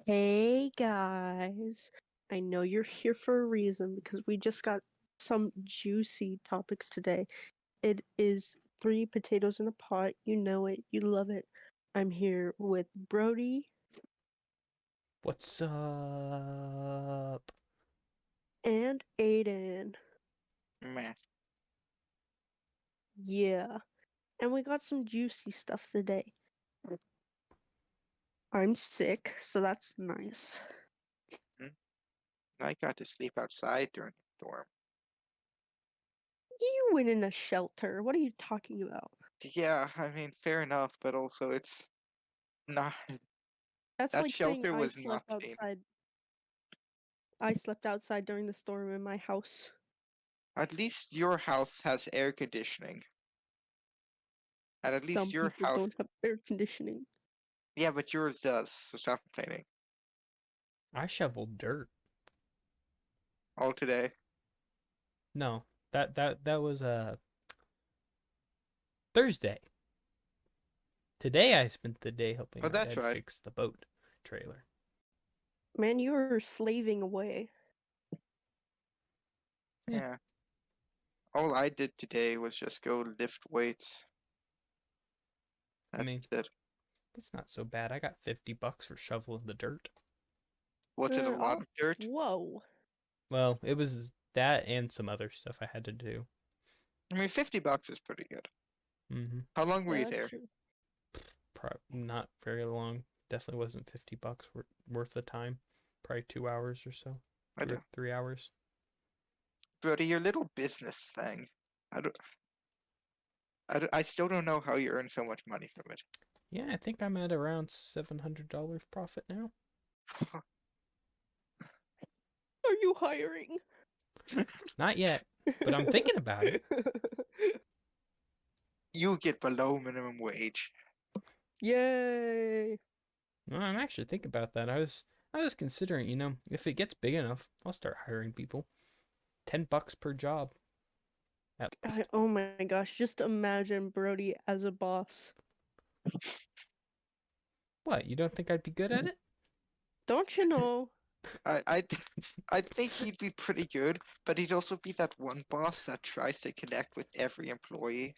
Hey guys, I know you're here for a reason because we just got some juicy topics today. It is three potatoes in a pot. You know it, you love it. I'm here with Brody What's up? and Aiden. Meh. Yeah, and we got some juicy stuff today. I'm sick, so that's nice. I got to sleep outside during the storm. You went in a shelter. What are you talking about? Yeah, I mean, fair enough, but also it's not. That's That like saying shelter I was not slept clean. outside. I slept outside during the storm in my house. At least your house has air conditioning. And at least Some your people house. don't have air conditioning. Yeah, but yours does, so stop complaining. I shoveled dirt. All today. No, that was Thursday. Today I spent the day helping Oh, my that's dad right. fix the boat trailer. Man, you were slaving away. Eh, Yeah. All I did today was just go lift weights. I That's mean, it. it's not so bad. I got $50 for shoveling the dirt. Was it a lot Oh, of dirt? whoa. Well, it was that and some other stuff I had to do. I mean, $50 is pretty good. Mm-hmm. How long were Yeah, you that's there? true. Not very long. Definitely wasn't $50 worth the time. Probably 2 hours or so. I Two or don't. 3 hours. Brody, your little business thing. I don't. I still don't know how you earn so much money from it. Yeah, I think I'm at around $700 profit now. Are you hiring? Not yet, but I'm thinking about it. You get below minimum wage. Yay. No, I'm actually thinking about that. I was considering, if it gets big enough, I'll start hiring people. $10 per job, at least. Oh my gosh, just imagine Brody as a boss. What? You don't think I'd be good at it? Don't you know? I I I think he'd be pretty good, but he'd also be that one boss that tries to connect with every employee.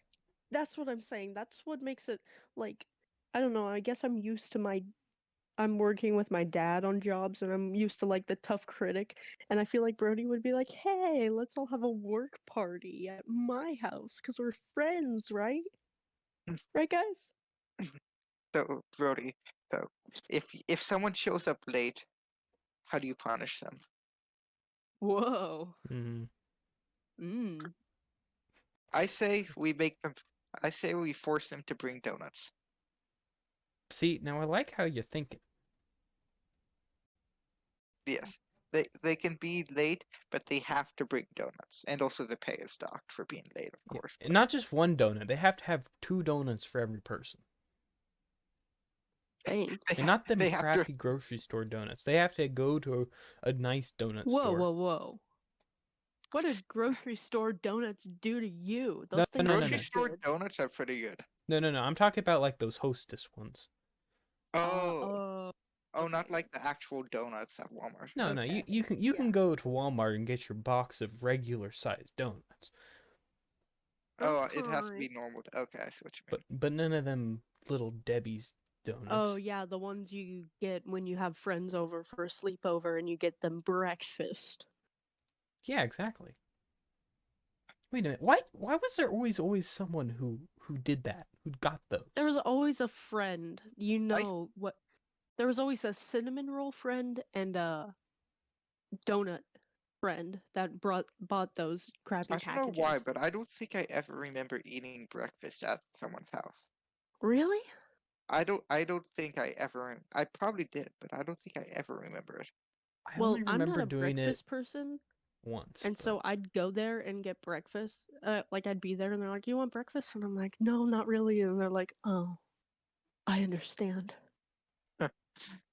That's what I'm saying. That's what makes it like, I don't know. I guess I'm working with my dad on jobs and I'm used to like the tough critic, and I feel like Brody would be like, "Hey, let's all have a work party at my house cuz we're friends, right?" Right, guys? So Brody, so if someone shows up late, how do you punish them? Whoa. Hmm. Mm. I say we make them. I say we force them to bring donuts. See, now I like how you're thinking. Yes, they can be late, but they have to bring donuts, and also the pay is docked for being late, of Yeah. course. And not just one donut. They have to have 2 donuts for every person. Dang. And not them They have to. crappy grocery store donuts. They have to go to a nice donut Whoa, store. whoa, whoa. What did grocery store donuts do to you? No, Those things no, no, Grocery no. taste store good. donuts are pretty good. No, no, no. I'm talking about like those Hostess ones. Oh, Oh. oh, Okay, not like yes. the actual donuts at Walmart. No, no. You Okay. you can you Yeah. can go to Walmart and get your box of regular sized donuts, Oh, it has to Okay. be normal. Okay, I see what you but mean. but none of them little Debbie's Oh donuts. yeah, the ones you get when you have friends over for a sleepover and you get them breakfast. Yeah, exactly. Wait a minute. Why was there always someone who did that? Who got There those? was always a friend, you I know what? There was always a cinnamon roll friend and a donut friend that bought those crappy I don't know why, packages. but I don't think I ever remember eating breakfast at someone's house. Really? I don't think I ever. I probably did, but I don't think I ever remember it. I Well, only I'm not remember a doing it breakfast person, once, and but so I'd go there and get breakfast. Like I'd be there and they're like, "You want breakfast?" And I'm like, "No, not really." And they're like, "Oh, I understand."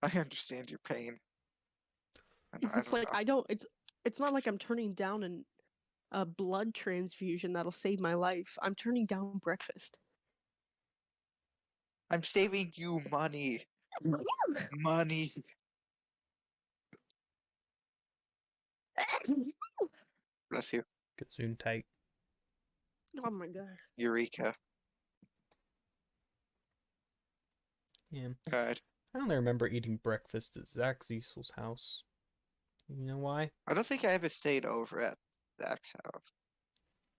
I understand your pain. And I It's don't like know. I don't. It's not like I'm turning down a blood transfusion that'll save my life. I'm turning down breakfast. I'm saving you money. Money. Bless you. Gazoon tight. Oh my god. Eureka. Yeah. Alright. I only remember eating breakfast at Zach Ziesel's house. You know why? I don't think I ever stayed over at Zach's house.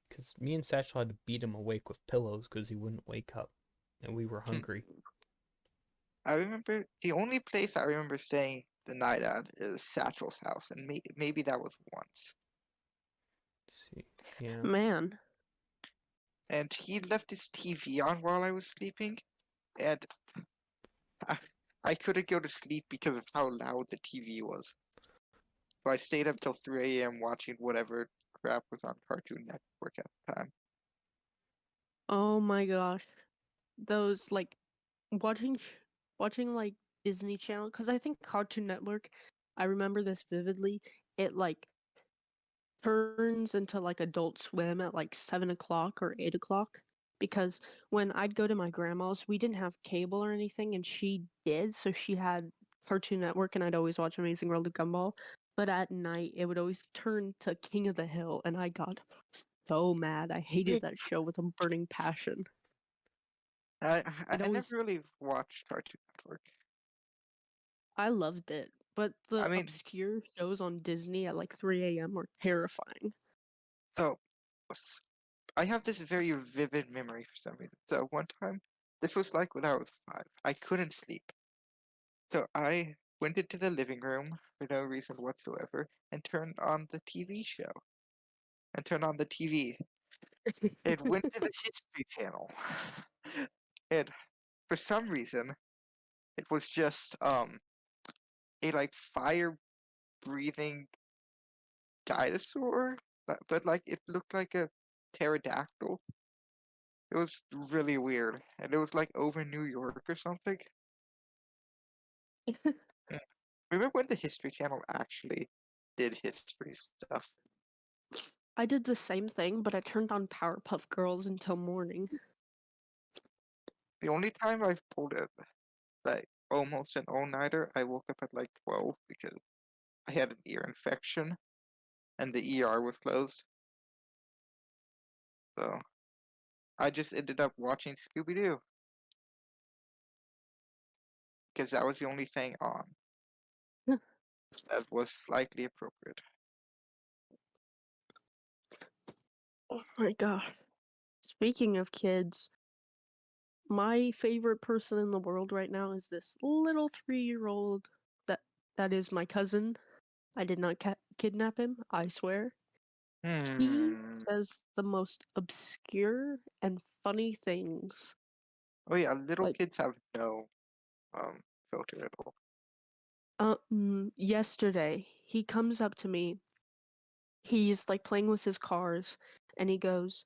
Because me and Satchel had to beat him awake with pillows because he wouldn't wake up. And we were hungry. I remember the only place I remember staying the night at is Satchel's house, and maybe that was once. Let's see. Yeah. Man. And he left his TV on while I was sleeping, and I couldn't go to sleep because of how loud the TV was. So I stayed up till 3 a.m. watching whatever crap was on Cartoon Network at the time. Oh my gosh. Those like watching like Disney Channel, because I think Cartoon Network, I remember this vividly. It like turns into like Adult Swim at like 7 o'clock or 8 o'clock. Because when I'd go to my grandma's, we didn't have cable or anything, and she did, so she had Cartoon Network, and I'd always watch Amazing World of Gumball. But at night, it would always turn to King of the Hill, and I got so mad. I hated that show with a burning passion. I It always, never really watched Cartoon Network. I loved it, but I the mean, obscure shows on Disney at like 3 a.m. were terrifying. so I have this very vivid memory for some reason. So one time, this was like when I was 5. I couldn't sleep. So I went into the living room for no reason whatsoever and turned on the TV show. And turned on the TV. It went to the History Channel. And for some reason, it was just a like fire breathing dinosaur, but like it looked like a pterodactyl. It was really weird, and it was like over New York or something. Yeah. Remember when the History Channel actually did history stuff? I did the same thing, but I turned on Powerpuff Girls until morning. The only time I've pulled it, like almost an all-nighter, I woke up at like 12 because I had an ear infection, and the ER was closed. So I just ended up watching Scooby-Doo because that was the only thing on that was slightly appropriate. Oh my god. Speaking of kids, my favorite person in the world right now is this little 3-year-old that is my cousin. I did not kidnap him, I swear. He says the most obscure and funny things. Oh yeah, little Like, kids have no filter at all. yesterday, he comes up to me. He's like playing with his cars, and he goes,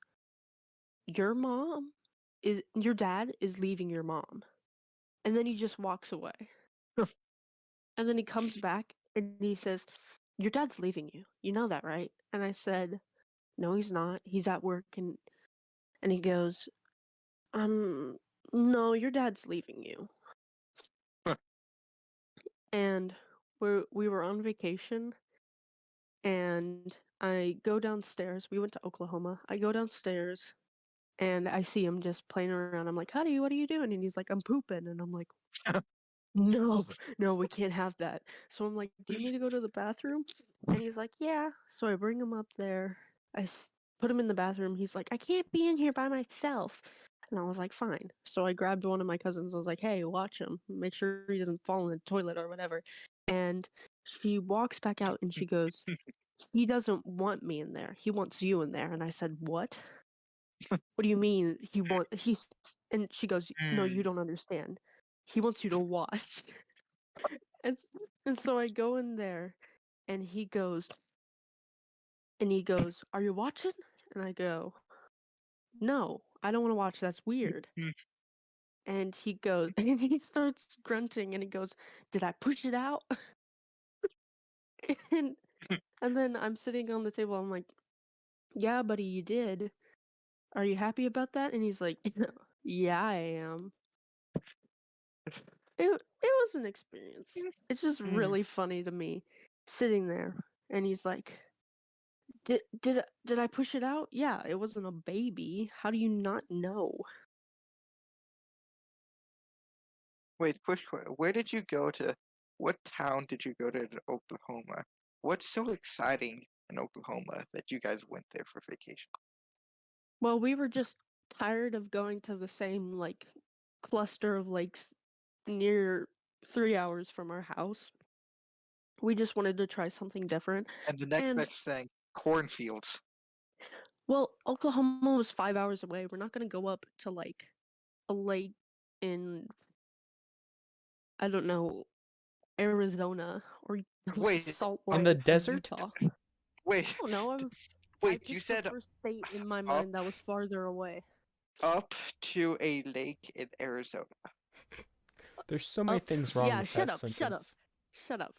your dad is leaving your mom. And then he just walks away. And then he comes back and he says, your dad's leaving you. You know that, right? And I said, no, he's not. He's at work. And he goes, no, your dad's leaving you. And we were on vacation, and I go downstairs. We went to Oklahoma. I go downstairs, and I see him just playing around. I'm like, honey, what are you doing? And he's like, I'm pooping. And I'm like, no, we can't have that. So I'm like, do you need to go to the bathroom? And he's like, yeah. So I bring him up there. Put him in the bathroom. He's like, I can't be in here by myself. And I was like, fine. So I grabbed one of my cousins. I was like, hey, watch him. Make sure he doesn't fall in the toilet or whatever. And she walks back out and she goes, he doesn't want me in there. He wants you in there. And I said, what? What do you mean he's, and she goes, no, you don't understand. He wants you to watch. and and so I go in there, and he goes, are you watching? And I go, no, I don't want to watch. That's weird. And he goes, and he starts grunting, and he goes, did I push it out? and and then I'm sitting on the table. I'm like, yeah, buddy, you did. Are you happy about that? And he's like, yeah, I am. It was an experience. It's just really funny to me, sitting there, and he's like, Did I push it out? Yeah, it wasn't a baby. How do you not know? Wait, where did you go to? What town did you go to in Oklahoma? What's so exciting in Oklahoma that you guys went there for vacation? Well, we were just tired of going to the same like cluster of lakes near 3 hours from our house. We just wanted to try something different. And the next And best thing, cornfields. well, Oklahoma was 5 hours away. We're not gonna go up to like a lake in I don't know, Arizona or Wait, Salt On the Lake in desert? Utah. wait, I don't know. I wait. You picked the said first state in my up mind that was farther away. up to a lake in Arizona. There's so many Up. things wrong Yeah, with shut that up. Shut up. sentence. Shut up.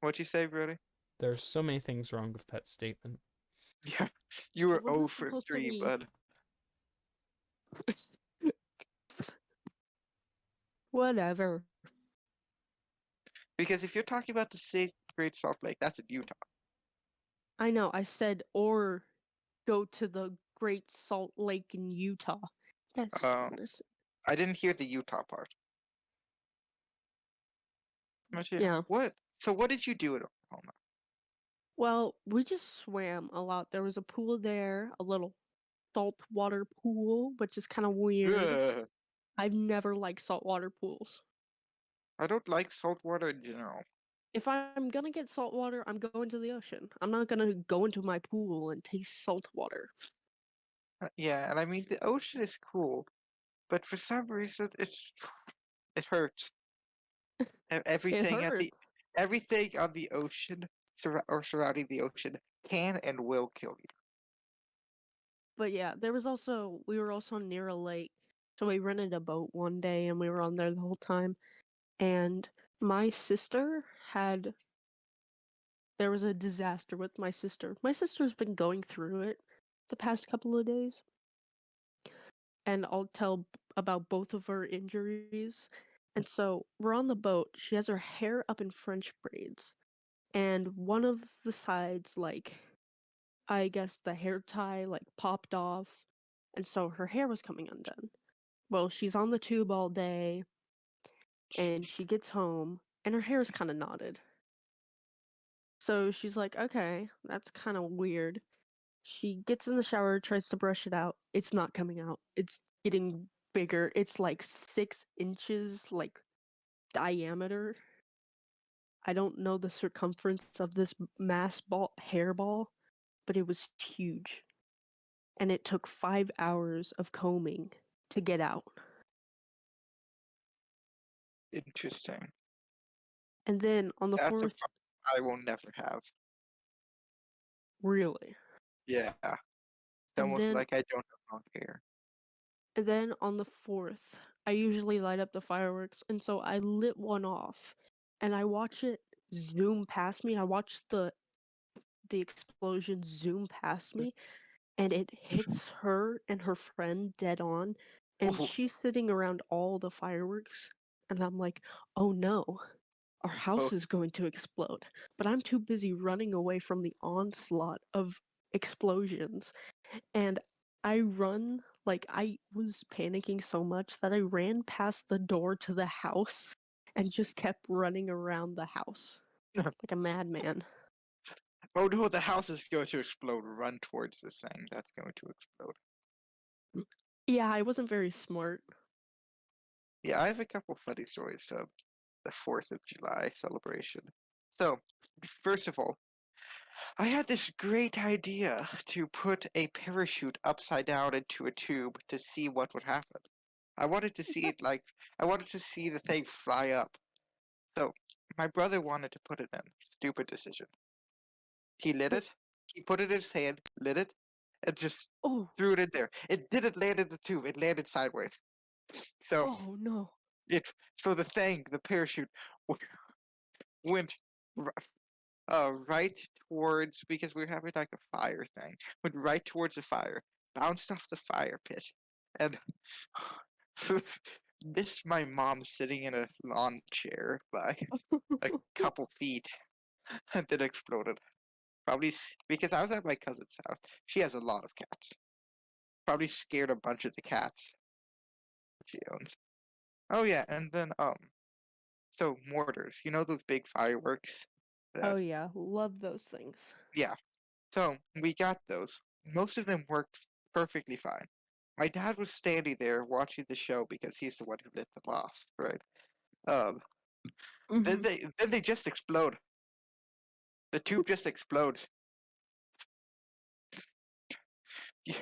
What'd you say, Brody? There's so many things wrong with that statement. Yeah, you were It 0 wasn't for supposed to 3, be. bud. Whatever. Because if you're talking about the Great Salt Lake, that's in Utah. I know. I said or go to the Great Salt Lake in Utah. You guys don't listen. I didn't hear the Utah part. But Yeah. what? So what did you do in Oklahoma? Well, we just swam a lot. There was a pool there, a little saltwater pool, which is kind of weird. Ugh, I've never liked saltwater pools. I don't like salt water in general. If I'm gonna get salt water, I'm going to the ocean. I'm not gonna go into my pool and taste salt water. Yeah, and I mean the ocean is cool, but for some reason it hurts. It Everything hurts. everything on the ocean or surrounding the ocean can and will kill you. But yeah, we were also near a lake. So we rented a boat one day and we were on there the whole time. And my sister had there was a disaster with my sister. My sister's been going through it the past couple of days. And I'll tell about both of her injuries. And so we're on the boat. She has her hair up in French braids. And one of the sides, like, I guess the hair tie, like, popped off. And so her hair was coming undone. Well, she's on the tube all day. And she gets home. And her hair is kind of knotted. So she's like, okay, that's kind of weird. She gets in the shower, tries to brush it out. It's not coming out. It's getting bigger. It's like 6 inches, like diameter. I don't know the circumference of this hairball, but it was huge. And it took 5 hours of combing to get out. Interesting. And then on the That's a fourth, problem I will never have. really. Yeah, it's And almost then like I don't have long hair. And then on the 4th, I usually light up the fireworks, and so I lit one off, and I watch it zoom past me. I watch the explosion zoom past me, and it hits her and her friend dead on, and Oh, she's sitting around all the fireworks, and I'm like, oh no, our oh, house is going to explode. But I'm too busy running away from the onslaught of explosions, and I was panicking so much that I ran past the door to the house and just kept running around the house like a madman. oh no, the house is going to explode. Run towards this thing that's going to explode. Yeah, I wasn't very smart. Yeah, I have a couple funny stories of the 4th of July celebration. So, first of all, I had this great idea to put a parachute upside down into a tube to see what would happen. I wanted to see it like, I wanted to see the thing fly up. So, my brother wanted to put it in. Stupid decision. He lit it, he put it in his hand, lit it, and just Oh, threw it in there. It didn't land in the tube, it landed sideways. So, oh no. it, the parachute, went right towards, because we were having like a fire thing, went right towards the fire, bounced off the fire pit, and missed my mom sitting in a lawn chair by a couple feet, and then exploded. Probably because I was at my cousin's house. She has a lot of cats. Probably scared a bunch of the cats she owns. Oh yeah, and then so mortars. You know those big fireworks? Oh That yeah, love those things. yeah. So we got those. Most of them worked perfectly fine. My dad was standing there watching the show because he's the one who lit the blast, right? Um, Hmm. then they just explode. The tube just explodes. You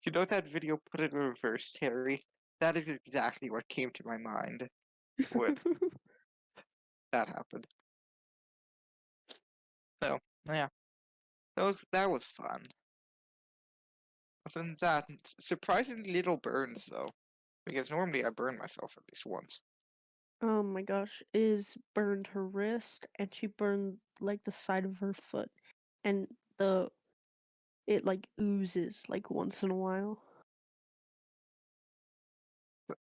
you know that video put it in reverse, Terry? That is exactly what came to my mind when that happened. So yeah, that was fun. Other than that, surprisingly little burns though, because normally I burn myself at least once. Oh my gosh, Is burned her wrist and she burned like the side of her foot, and the it like oozes like once in a while.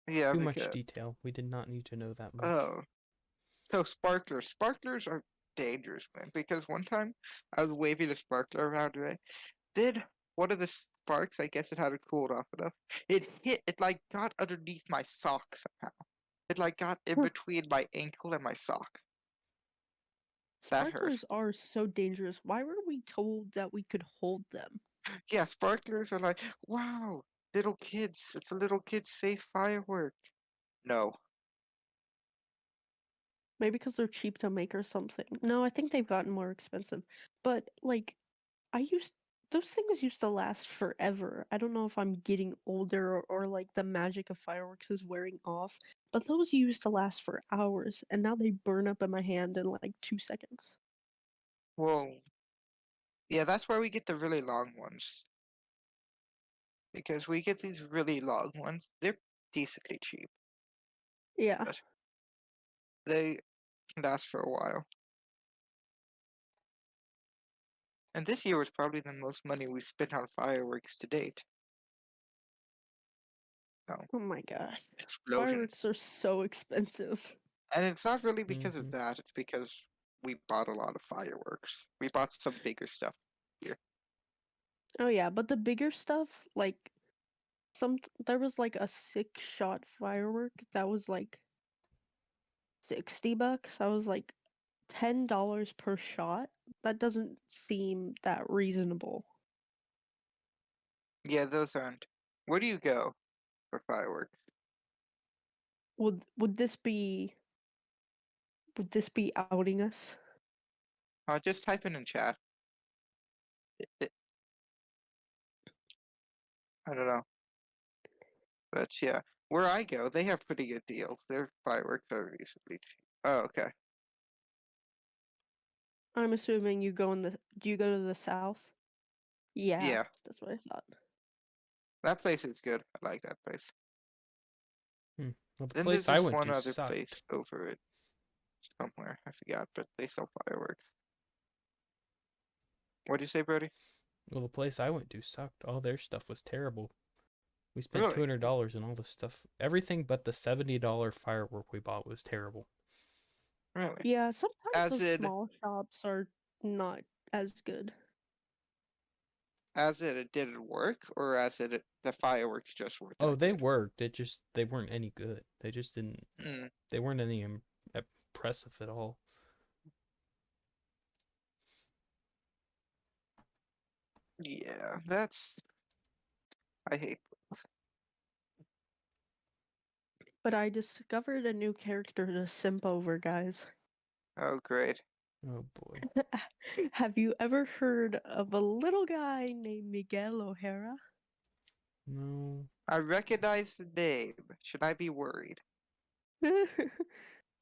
Yeah, Too much because detail. We did not need to know that much. oh, so sparklers are dangerous, man. Because one time I was waving a sparkler around, right? Did one of the sparks? I guess it hadn't cooled off enough. It like got underneath my sock somehow. It like got in Huh. between my ankle and my sock. That hurt. Sparklers are so dangerous. Why were we told that we could hold them? Yeah, sparklers are like, wow, little kids. It's a little kid safe firework. No. Maybe because they're cheap to make or something. No, I think they've gotten more expensive. But like I used those things used to last forever. I don't know if I'm getting older or like the magic of fireworks is wearing off, but those used to last for hours and now they burn up in my hand in like 2 seconds. Well, yeah, that's why we get the really long ones. Because we get these really long ones. They're decently cheap, Yeah. but they last for a while. And this year was probably the most money we spent on fireworks to date. Oh, Oh my gosh. Fireworks explosions. are so expensive. And it's not really because of Hmm. that, it's because we bought a lot of fireworks. We bought some bigger stuff here. Oh yeah, but the bigger stuff, like there was like a 6-shot firework that was like $60. I was like $10 per shot. That doesn't seem that reasonable. Yeah, those aren't. Where do you go for fireworks? Would this be outing us? Just type in chat. It, I don't know. But yeah, where I go, they have pretty good deals. Their fireworks are reasonably cheap. Oh, okay. I'm assuming you go in the do you go to the south? Yeah, Yeah, that's what I thought. that place is good. I like that place. Hmm. Well, the Then there's place I this went one to other place sucked. over it somewhere. I forgot, but they sell fireworks. What'd you say, Brody? Well, the place I went to sucked. All their stuff was terrible. We spent Really? $200 on all this stuff. Everything but the $70 firework we bought was terrible. Really? Yeah, sometimes As those in, small shops are not as good. it didn't work, or as in the fireworks just weren't Oh, that they good? worked. They weren't any good. They just didn't. Mm, They weren't any impressive at all. yeah, that's. I hate. But I discovered a new character to simp over, guys. Oh, great. Oh boy. Have you ever heard of a little guy named Miguel O'Hara? No. I recognize the name. Should I be worried?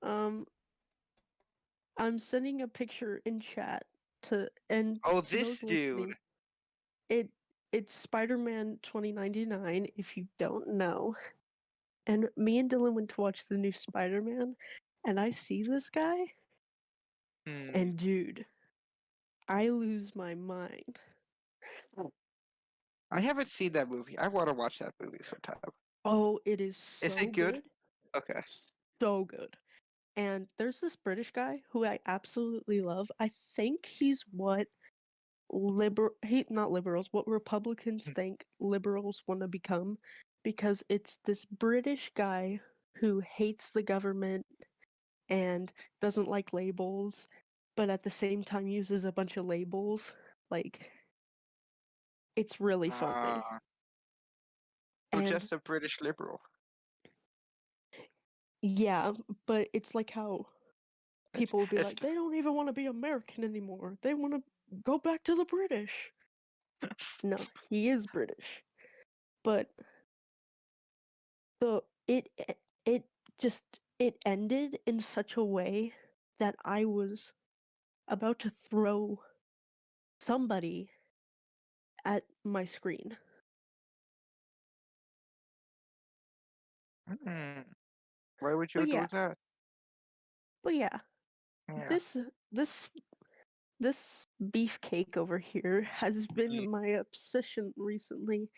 um, I'm sending a picture in chat Oh, to this those dude. listening. It it's Spider-Man 2099 if you don't know. And me and Dylan went to watch the new Spider-Man and I see this guy Hmm. and dude, I lose my mind. I haven't seen that movie. I want to watch that movie sometime. Oh, it is Is so it good? good. Okay. So good. And there's this British guy who I absolutely love. I think he's what not liberals, what Republicans think liberals want to become, because it's this British guy who hates the government and doesn't like labels, but at the same time uses a bunch of labels. Like, it's really funny. So And just a British liberal. yeah, but it's like how people will be It's like, they don't even want to be American anymore. They want to go back to the British. No, he is British. But the it just it ended in such a way that I was about to throw somebody at my screen. Why would you But do yeah, that? yeah, Yeah, this this this beefcake over here has mm, been my obsession recently,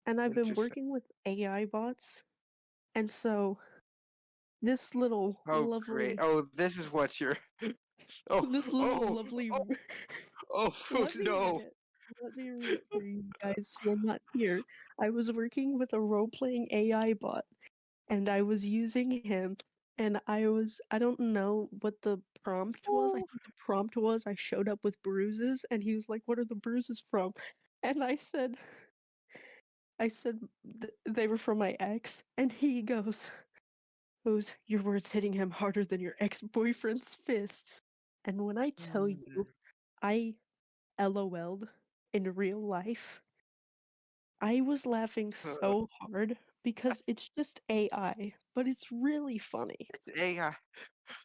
and I've been interesting. working with AI bots, and so this little Oh, great. lovely Oh, this is what you're. Oh, this little oh, lovely oh, oh, let me read no. it. Let me read it for you guys who are not here. I was working with a role-playing AI bot, and I was using him, and I don't know what the prompt was. I Oh. think the prompt was I showed up with bruises, and he was like, "What are the bruises from?" And I said they were from my ex, and he goes, "Your words hitting him harder than your ex-boyfriend's fists." And when I tell Mm. you, I LOL'd in real life, I was laughing so hard because it's just AI, but it's really funny. It's AI.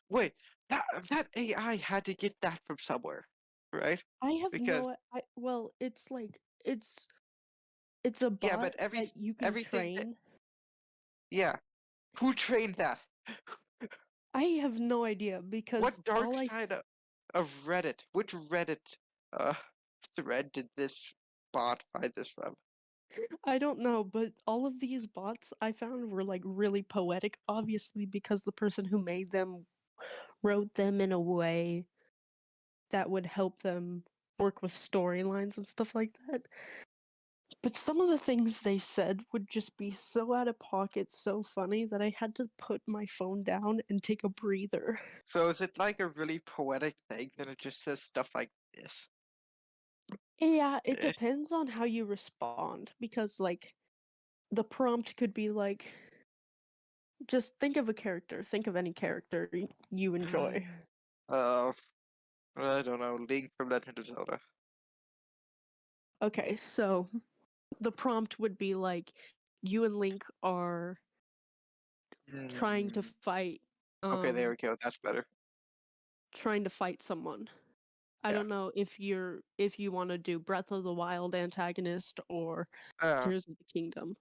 Wait, that AI had to get that from somewhere, right? I have Because well, it's like it's a yeah, bot but that you can everything that train. yeah, who trained that? I have no idea because What dark side of Reddit? Which Reddit uh thread did this bot find this from? I don't know, but all of these bots I found were like really poetic, obviously because the person who made them wrote them in a way that would help them work with storylines and stuff like that. But some of the things they said would just be so out of pocket, so funny that I had to put my phone down and take a breather. So is it like a really poetic thing that it just says stuff like this? Yeah, it Eh, depends on how you respond because like the prompt could be like just think of a character, think of any character you enjoy. Uh, I don't know. Link from Legend of Zelda. Okay, so the prompt would be like you and Link are trying to Mm, fight okay, there um we go. That's better. trying to fight someone. I Yeah. don't know if you want to do Breath of the Wild antagonist or Uh, Tears of the Kingdom.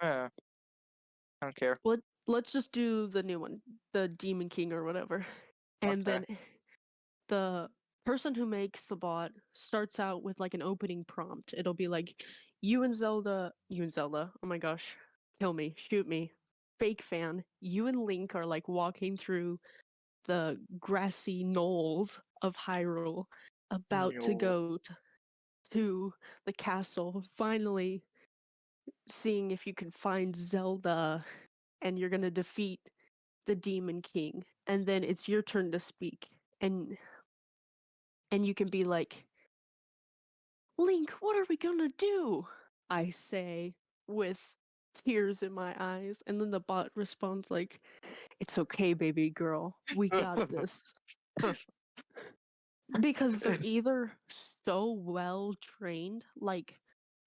I don't care. Let's just do the new one, the Demon King or whatever. And Okay. then the person who makes the bot starts out with like an opening prompt. It'll be like you and Zelda. Oh my gosh. Kill me, shoot me. Fake fan. You and Link are like walking through the grassy knolls of Hyrule about to No. go to the castle, finally seeing if you can find Zelda and you're gonna defeat the Demon King. And then it's your turn to speak. And you can be like, Link, what are we gonna do? I say with tears in my eyes. And then the bot responds like, it's okay, baby girl. We got this. Because they're either so well trained, like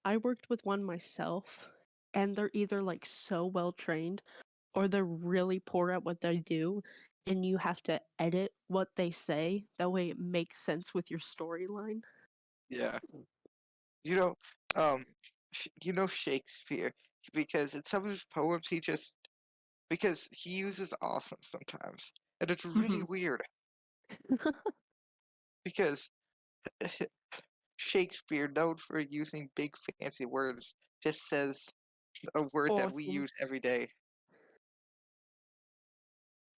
I worked with one myself, and they're either like so well trained or they're really poor at what they do, and you have to edit what they say. That way it makes sense with your storyline. Yeah. You know, um, you know Shakespeare because in some of his poems because he uses awesome sometimes, and it's really Mhm. weird because Shakespeare, known for using big fancy words, just says a word that we Awesome. use every day.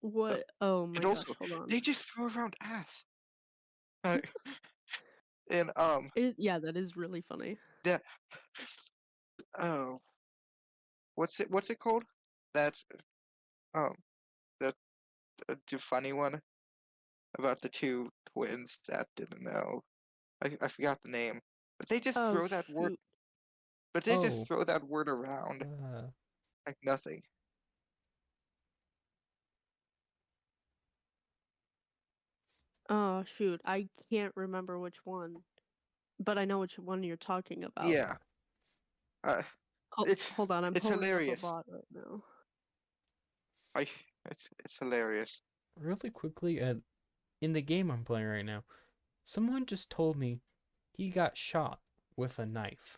What? Oh my And gosh, also, hold on. they just throw around ass. Uh, and Yeah, that is really funny. the oh, what's it called? That's um the the funny one about the two twins that didn't know. I forgot the name, but they just Oh throw that word. shoot. But they just Oh, throw that word around uh, like nothing. Oh shoot. I can't remember which one, but I know which one you're talking about. Yeah, uh, it's Hold on, I'm it's pulling up a hilarious. bot right now. I it's hilarious. really quickly, in the game I'm playing right now, someone just told me he got shot with a knife.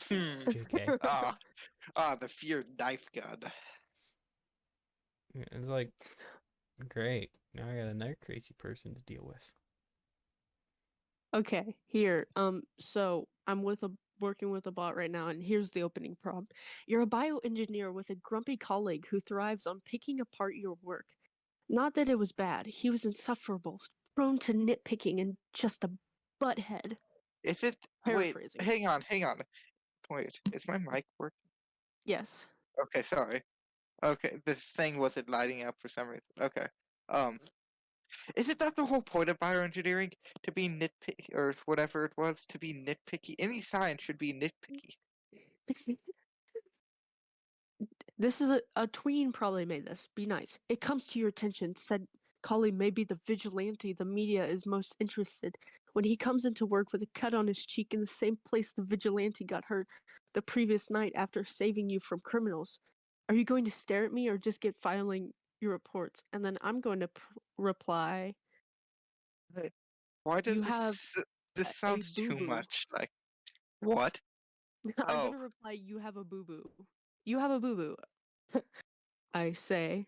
Hmm. JK. The feared knife gun. It's like, great. Now I got another crazy person to deal with. Okay, here. So I'm working with a bot right now, and here's the opening prompt. You're a bioengineer with a grumpy colleague who thrives on picking apart your work. Not that it was bad. He was insufferable, prone to nitpicking, and just a butthead. Is it? Wait, Paraphrasing. hang on. Wait, is my mic working? Yes. Okay, sorry. Okay, this thing wasn't lighting up for some reason. Okay. Um, is it not the whole point of bioengineering to be nitpicky or whatever it was to be nitpicky? Any science should be nitpicky. This is a tween probably made this. Be nice. It comes to your attention, said Collie may be the vigilante the media is most interested. When he comes into work with a cut on his cheek in the same place the vigilante got hurt the previous night after saving you from criminals. Are you going to stare at me or just get filing your reports? And then I'm going to reply, Right. Why does you have this a sounds too boo-boo. much like what? I'm Oh, going to reply, you have a boo-boo. You have a boo-boo. I say.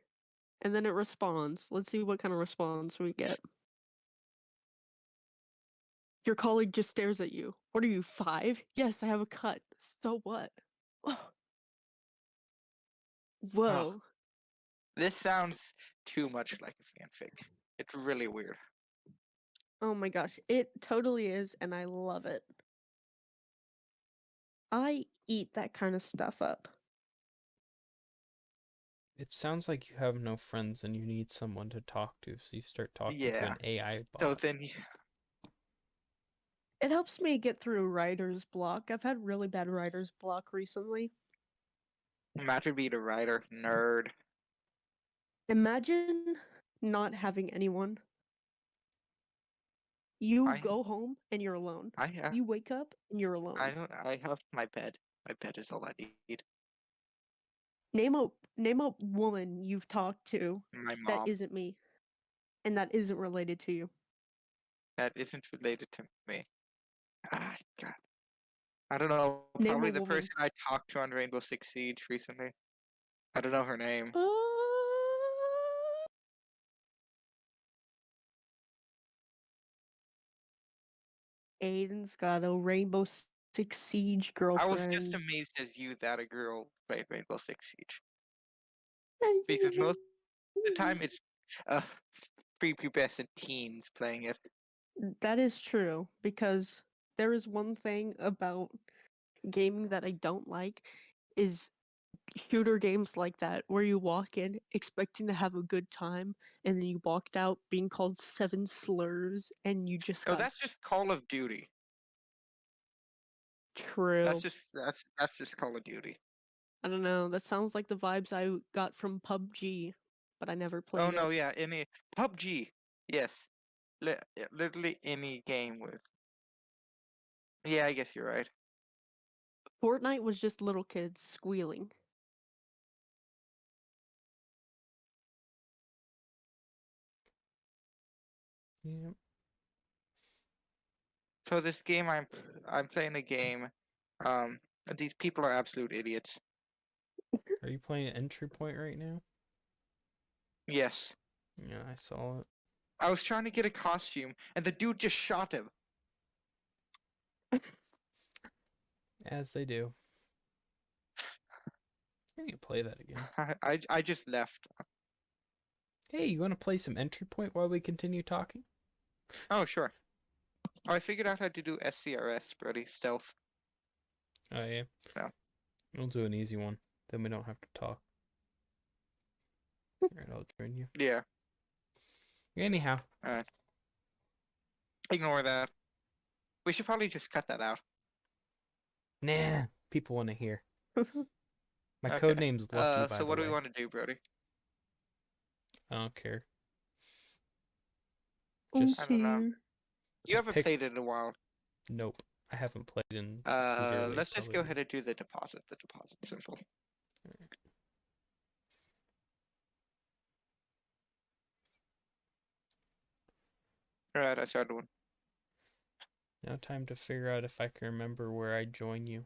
And then it responds. Let's see what kind of response we get. Your colleague just stares at you. What are you, 5? Yes, I have a cut. So what? oh, Whoa. this sounds too much like a fanfic. It's really weird. Oh my gosh. It totally is, and I love it. I eat that kind of stuff up. It sounds like you have no friends and you need someone to talk to, so you start talking to Yeah. an AI So bot. then, It helps me get through writer's block. I've had really bad writer's block recently. imagine being a writer nerd. Imagine not having anyone. You I go home and you're alone. I have You wake up and you're alone. I have my bed. My bed is all I need. Name a woman you've talked to My that mom. isn't me and that isn't related to you. That isn't related to me. Ah, God. I don't know. Name a Probably the woman. person I talked to on Rainbow Six Siege recently. I don't know her name. Uh, Aiden's got a Rainbow Six Siege I was just girlfriend. amazed as you that a girl played Rainbow Six Siege. Because most of the time it's uh prepubescent teens playing it. That is true because there is one thing about gaming that I don't like is shooter games like that where you walk in expecting to have a good time and then you walked out being called 7 slurs and you just Oh, got that's just Call of Duty. true. That's just Call of Duty. I don't know. That sounds like the vibes I got from PUBG, but I never Oh played no, it. yeah, any PUBG. Yes. Literally any game with. Yeah, I guess you're right. Fortnite was just little kids squealing. Yeah. So this game I'm playing a game. And these people are absolute idiots. Are you playing Entry Point right now? Yes. Yeah, I saw it. I was trying to get a costume and the dude just shot him. As they do. I need to play that again. I just left. Hey, you want to play some entry point while we continue talking? Oh, sure. Oh, I figured out how to do SCRS, Brody. Stealth. Oh, yeah. No. We'll do an easy one. Then we don't have to talk. Alright, I'll join you. Yeah. Anyhow. Ignore that. We should probably just cut that out. Nah, people want to hear. My Okay. code name's Lucky, by So the what do way. we want to do, Brody? I don't care. Oh, Just, I don't know. dear. You just haven't pick. played it in a while. Nope, I haven't played in severely. Let's just Probably go ahead and do the deposit. The deposit's simple. Alright, I started one. Now time to figure out if I can remember where I join you.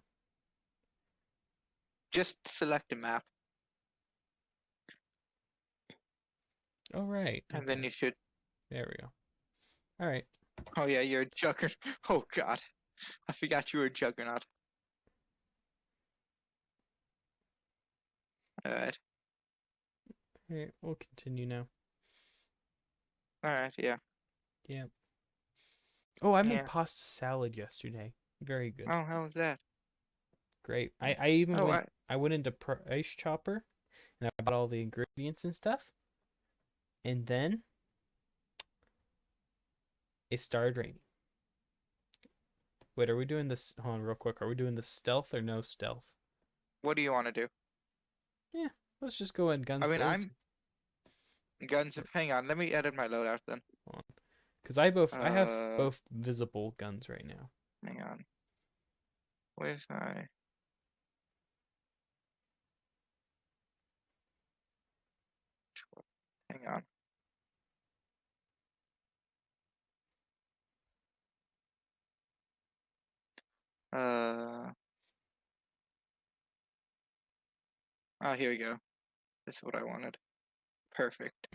Just select a map, Oh, right. and then Okay. you should. There we go. All right. Oh yeah, you're a juggernaut. Oh god, I forgot you were a juggernaut. Alright, All right. We'll continue now. alright, yeah. Yeah. Oh, I made Yeah. pasta salad yesterday. Very good. Oh, how was that? Great. I even Oh, went. I went into Price Chopper, and I bought all the ingredients and stuff. And then it started raining. Wait, are we doing this? Hold on, real quick. Are we doing the stealth or no stealth? what do you want to do? Yeah. Let's just go in guns I mean, blazing. guns. Hang on, let me edit my loadout then. Because I have Uh, both visible guns right now. hang on. Where's my? Hang on. Oh, here we go. This is what I wanted. Perfect.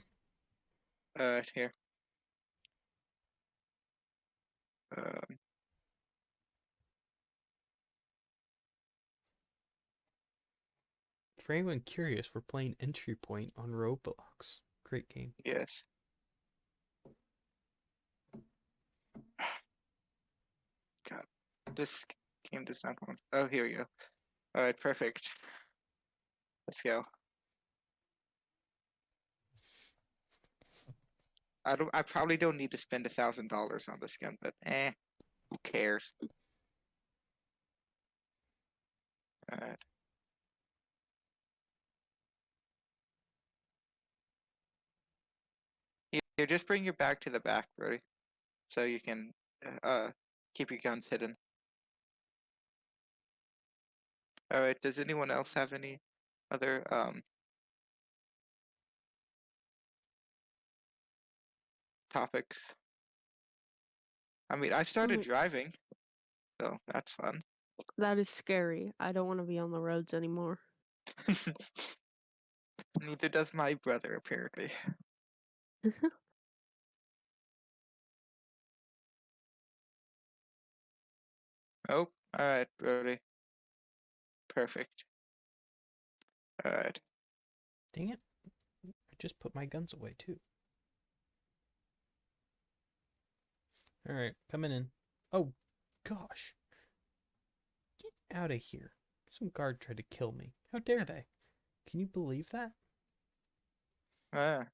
Here. Um, For anyone curious, we're playing Entry Point on Roblox. Great game. yes. God, this game does not want. Oh, here we go. All right, perfect. Let's go. I probably don't need to spend $1,000 on this gun, but who cares? Alright. Here, just bring your bag to the back, Brody, so you can keep your guns hidden. Alright, does anyone else have any other topics? I mean, I started Wait, driving, so that's fun. that is scary. I don't want to be on the roads anymore. Neither does my brother, apparently. Oh, alright, Brody. Perfect. Alright. Dang it. I just put my guns away too. Alright, coming in. Oh, gosh. Get out of here. Some guard tried to kill me. How dare they? Can you believe that? Ah.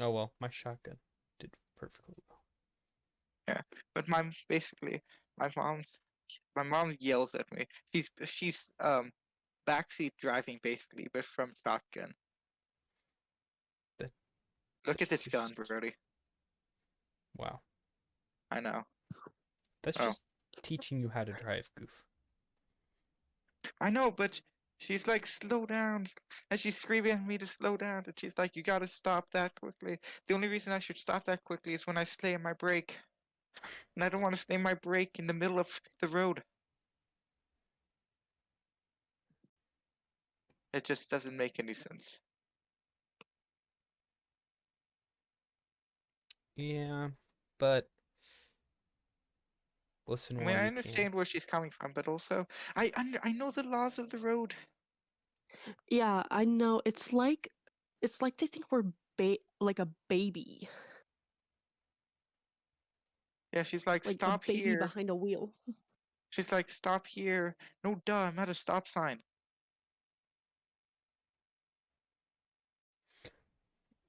Oh well, my shotgun did perfectly well. Yeah, but my mom yells at me. She's backseat driving basically, but from shotgun. That, Look at that's this gun, just... Brody. Wow. I know. That's Oh. just teaching you how to drive, goof. I know, but she's like, slow down, and she's screaming at me to slow down, and she's like, you gotta stop that quickly. The only reason I should stop that quickly is when I slam my brake, and I don't want to slam my brake in the middle of the road. It just doesn't make any sense. Yeah, but listen I mean, while I you can. understand where she's coming from, but also, I know the laws of the road. Yeah, I know. It's like they think we're like a baby, Yeah, she's like, like a stop baby here. behind a wheel. She's like, stop here. No, duh, I'm at a stop sign.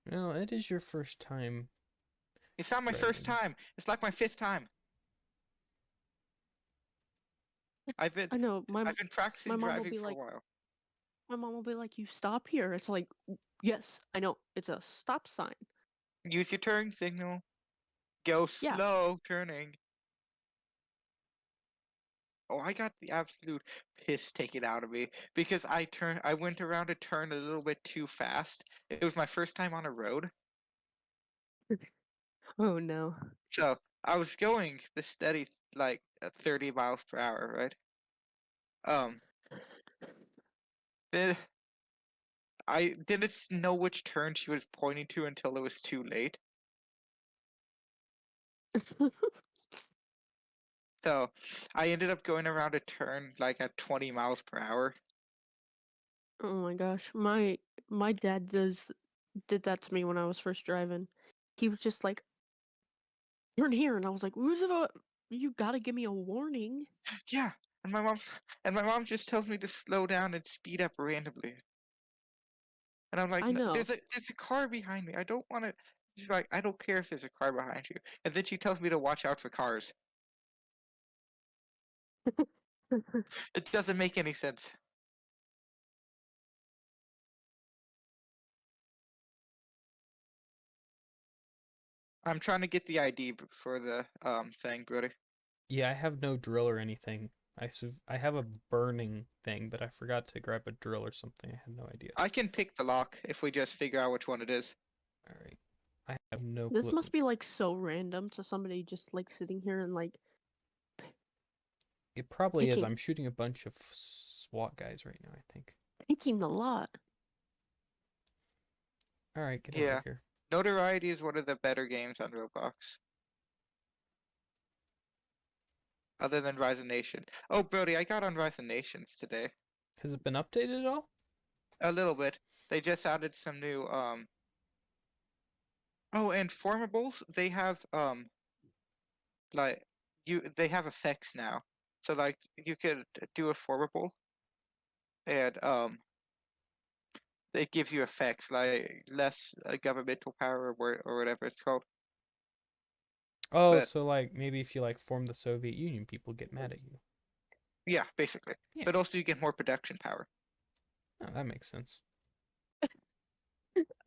Well, it is your first time. It's not my first Driving. time. It's like my 5th time. I've been I know I've been practicing my mom will driving be for a like, while. you stop here. It's like, yes, I know, it's a stop sign. Use your turn signal. Go Yeah. slow turning. Oh, I got the absolute piss taken out of me because I went around a turn a little bit too fast. It was my first time on a road. Oh no. So I was going the steady like 30 miles per hour, right? Um, then I didn't know which turn she was pointing to until it was too late. So I ended up going around a turn like at 20 miles per hour. Oh my gosh. My dad did that to me when I was first driving. He was just like, turn here, and I was like, Roosevelt, you gotta give me a warning. Yeah, and my mom just tells me to slow down and speed up randomly. And I'm like, I know. there's a car behind me. I don't want to. She's like, I don't care if there's a car behind you. And then she tells me to watch out for cars. It doesn't make any sense. I'm trying to get the ID for the thing, Brody. Yeah, I have no drill or anything. I have a burning thing, but I forgot to grab a drill or something. I had no idea. I can pick the lock if we just figure out which one it is. All right. I have no This clue. must be like so random to somebody just like sitting here and like It probably is. picking I'm shooting a bunch of SWAT guys right now, I think. picking the lot. All right, get over Yeah. here. Notoriety is one of the better games on Roblox. Other than Rise of Nation. Oh, Brody, I got on Rise of Nations today. Has it been updated at all? A little bit. They just added some new Oh, and formables, they have like they have effects now. So like you could do a formable and it gives you effects like less governmental power or whatever it's called. Oh, But so like maybe if you like form the Soviet Union, people get mad at you. yeah, basically. Yeah. But also you get more production power. Oh, that makes sense.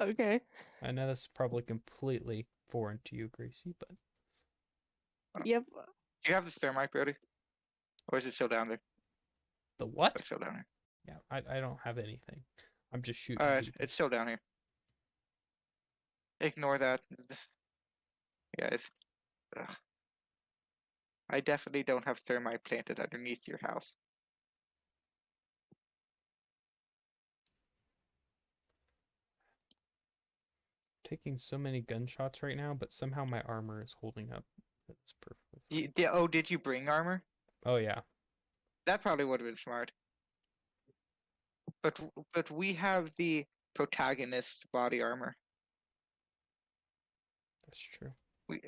Okay. I know this is probably completely foreign to you, Gracie, but Yep. Do you have the thermite, Brody? Or is it still down there? the Oh, what? it's still down here. Yeah, I don't have anything. I'm just shooting Alright, people. it's still down here. Ignore that. Guys. Ugh. I definitely don't have thermite planted underneath your house. Taking so many gunshots right now, but somehow my armor is holding up. That's perfectly fine. Oh, did you bring armor? Oh yeah, That probably would have been smart. But we have the protagonist body armor. that's true.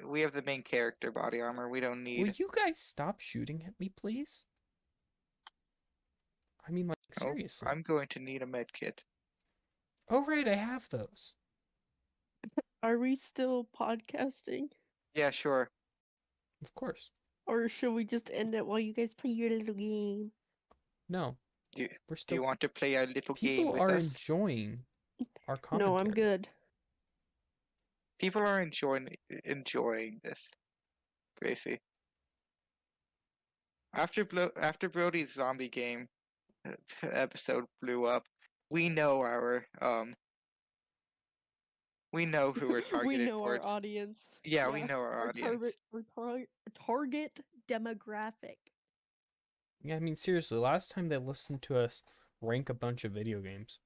We have the main character body armor. We don't Will need. you guys stop shooting at me, please? I mean, like, Oh, seriously. I'm going to need a med kit. Oh, right, I have those. Are we still podcasting? Yeah, sure. Of course. Or should we just end it while you guys play your little game? No, Do we're Do you still. want to play a little game People with are us? enjoying our No, I'm commentary. good. People are enjoying this, Gracie. After Brody's zombie game episode blew up, we know our we know who we're We targeted know our towards. audience. Yeah, we know our Our audience. target demographic. Yeah, I mean, seriously, last time they listened to us rank a bunch of video games.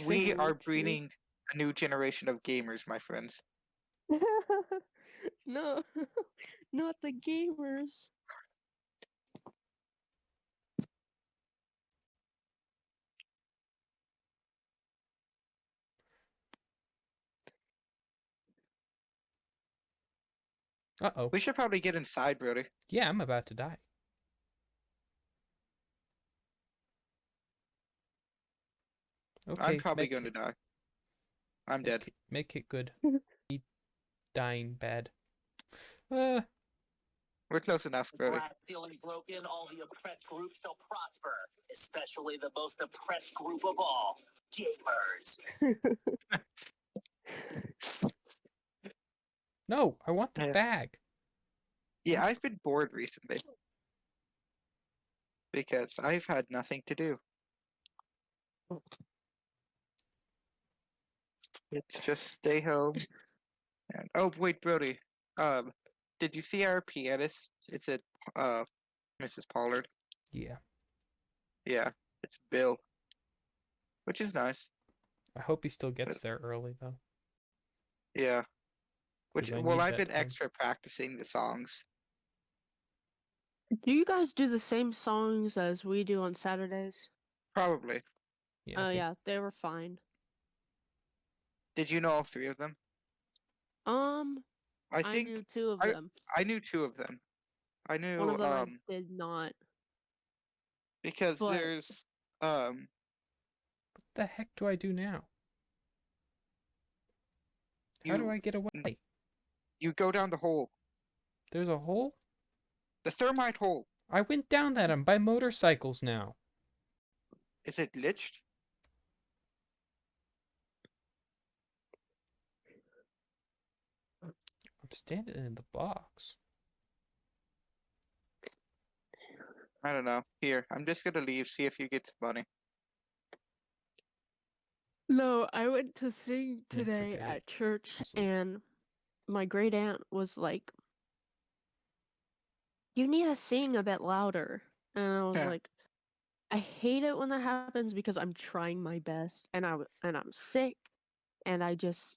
We True, are true. breeding a new generation of gamers, my friends. No, not the gamers. Uh-oh. We should probably get inside, Brody. Yeah, I'm about to die. I'm Okay, probably going to die. I'm dead. Make it good. Me dying bad. Uh, We're close enough, Brody. Glass ceiling broken, all the oppressed groups shall prosper, especially the most oppressed group of all, gamers. no, I want the Yeah. bag. Yeah, I've been bored recently because I've had nothing to do. It's just stay home and oh wait, Brody. Did you see our pianist? It's a Mrs. Pollard. Yeah. Yeah, it's Bill, which is nice. I hope he still But gets there early, though. yeah, which 'Cause I well, need I've that been time. extra practicing the songs. Do you guys do the same songs as we do on Saturdays? Probably. Yeah, Oh, I think yeah, they were fine. Did you know all three of them? I I think knew two of I them. I knew two of them. I One knew of them I did not. because But there's what the heck do I do now? How do you I get away? you go down the hole, There's a hole? the thermite hole. I went down that. I'm by motorcycles now. Is it glitched? I'm standing in the box. I don't know. Here, I'm just gonna leave. See if you get some money. no, I went to sing Then today forget it. at church, Sleep. and my great aunt was like, "You need to sing a bit louder." And I was Yeah. like, I hate it when that happens because I'm trying my best and I'm sick, and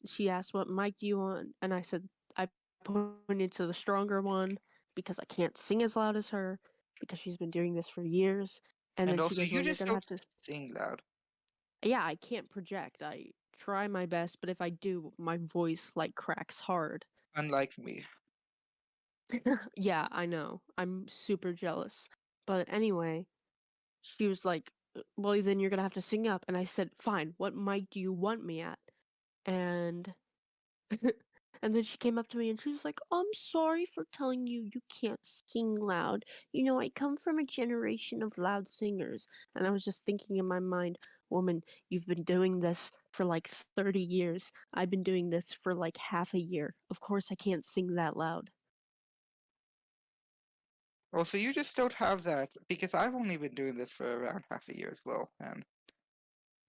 she asked, what mic do you want, and I said I pointed to the stronger one because I can't sing as loud as her because she's been doing this for years. And And then she also, goes, you well, you're just gonna don't have to. sing loud. Yeah, I can't project. I try my best, but if I do, my voice like cracks hard. Unlike me. Yeah, I know. I'm super jealous. But anyway, she was like, well, then you're gonna have to sing up. And I said, fine, what mic do you want me at? And and then she came up to me and she was like, I'm sorry for telling you you can't sing loud. You know, I come from a generation of loud singers. And I was just thinking in my mind, woman, you've been doing this for like 30 years. I've been doing this for like half a year. Of course I can't sing that loud. Well, so you just don't have that because I've only been doing this for around half a year as well, and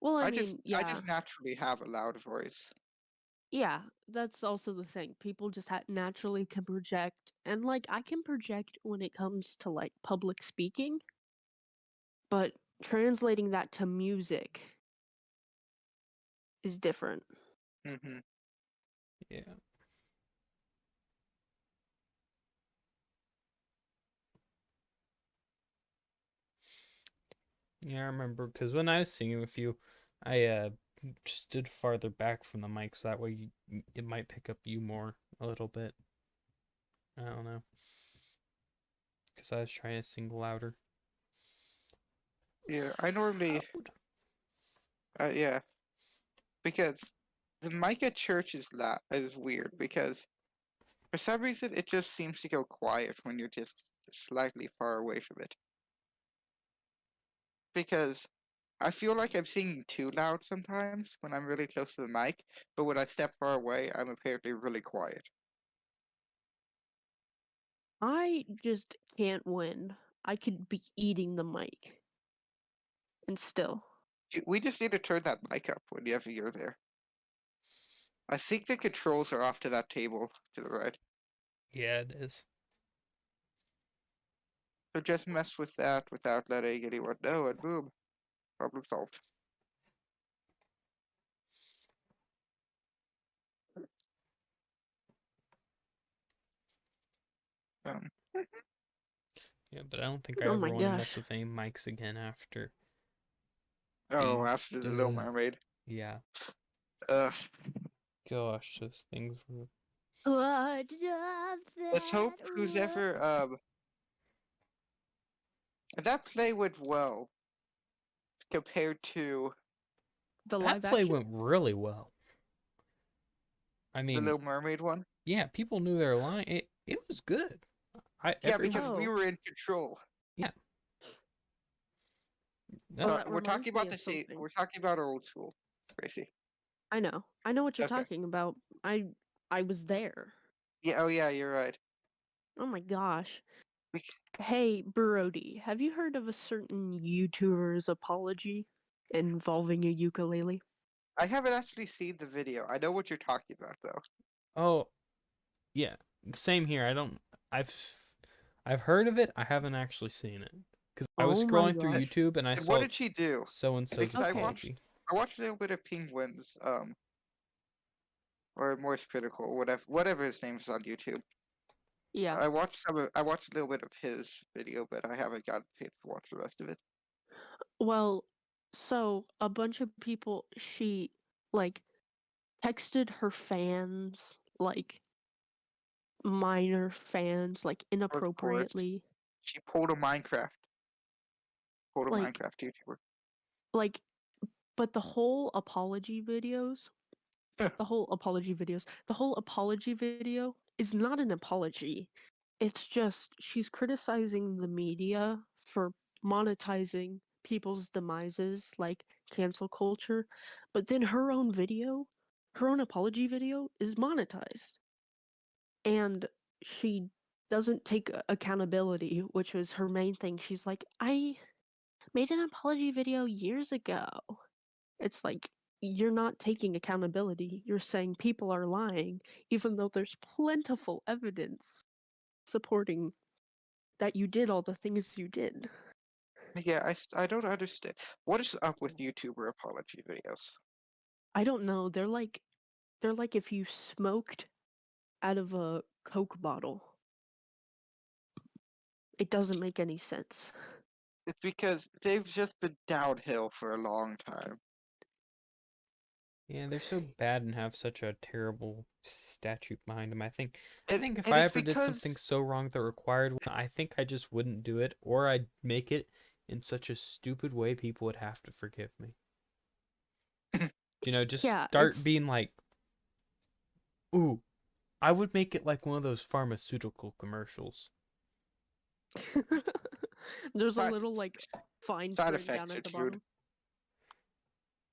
Well, I I mean, I yeah. just naturally have a loud voice. Yeah, that's also the thing. People just naturally can project, and like I can project when it comes to like public speaking, but translating that to music is different. Mm-hmm. Yeah. Yeah, I remember because when I was singing with you, I stood farther back from the mic so that way it might pick up you more a little bit. I don't know. Because I was trying to sing louder. Yeah, I normally, yeah, because the mic at church is weird because for some reason it just seems to go quiet when you're just slightly far away from it. Because I feel like I'm singing too loud sometimes when I'm really close to the mic, but when I step far away, I'm apparently really quiet. I just can't win. I could be eating the mic and still. We just need to turn that mic up whenever you're there. I think the controls are off to that table to the right. Yeah, it is. So just mess with that without letting anyone know, and boom, problem solved. Um, Yeah, but I don't think I Oh ever my want to mess gosh. with any mics again after oh, being. after the Little Mermaid. Yeah. Ugh. Gosh, those things were What does Let's hope that who's look- ever that play went well compared to the That live play action? went really well. I the mean, Little Mermaid one. yeah, people knew their line. It was good. Yeah, because Oh. we were in control. Yeah. Oh, No, that We're reminds talking me about of the same. something. We're talking about our old school, Gracie. I know what you're Okay. talking about. I was there. Yeah. Oh, yeah. You're right. Oh my gosh. We, Hey, Brody, have you heard of a certain YouTuber's apology involving a ukulele? I haven't actually seen the video. I know what you're talking about, though. oh, yeah, same here. I've heard of it. I haven't actually seen it because I was Oh my scrolling through gosh. YouTube and I And what saw did she do? so and so's Because Okay. apology. I watched a little bit of Penguins, or Moist Critical, whatever his name's on YouTube. Yeah. I watched I watched a little bit of his video, but I haven't got a chance to watch the rest of it. Well, so a bunch of people, she like texted her fans, like minor fans, like Of course, inappropriately. she pulled a Minecraft. Like, YouTuber. like, but the whole apology videos, the whole apology video is not an apology. It's just she's criticizing the media for monetizing people's demises, like cancel culture. But then her own apology video, is monetized. And she doesn't take accountability, which was her main thing. She's like, I made an apology video years ago. It's like, you're not taking accountability. You're saying people are lying, even though there's plentiful evidence supporting that you did all the things you did. Yeah, I don't understand. What is up with YouTuber apology videos? I don't know. They're like if you smoked out of a Coke bottle. It doesn't make any sense. It's because they've just been downhill for a long time. Yeah, they're so bad and have such a terrible statute behind them. I think if And I it's ever did something because so wrong that required one, I think I just wouldn't do it, or I'd make it in such a stupid way people would have to forgive me. Just Yeah, start it's being like, ooh, I would make it like one of those pharmaceutical commercials. there's a side, little like fine side print down effects are at the dude. bottom.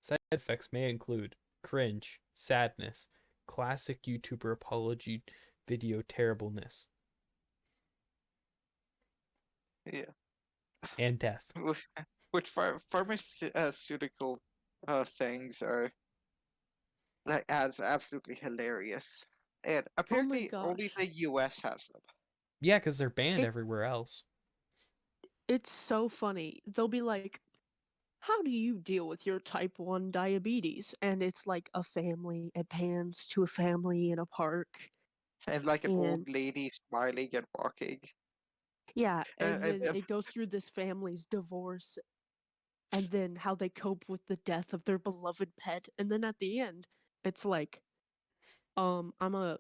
Side effects may include cringe, sadness, classic YouTuber apology video terribleness, Yeah. and death. Which pharmaceutical things are like as absolutely hilarious. And Oh my apparently only gosh. the US has them. Yeah, because they're banned It- everywhere else. It's so funny. They'll be like, how do you deal with your type 1 diabetes? And it's like a family. It pans to a family in a park. And like an And old lady smiling and walking. yeah, and And, then it goes through this family's divorce and then how they cope with the death of their beloved pet. And then at the end, it's like, I'm a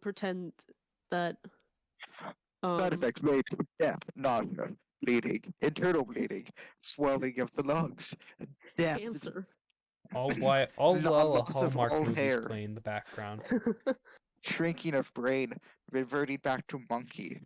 pretend that side effects may include death, nausea, bleeding, internal bleeding, swelling of the lungs, death, cancer. All while a loss of Hallmark all movie's hair, playing in the background. shrinking of brain, reverting back to monkey.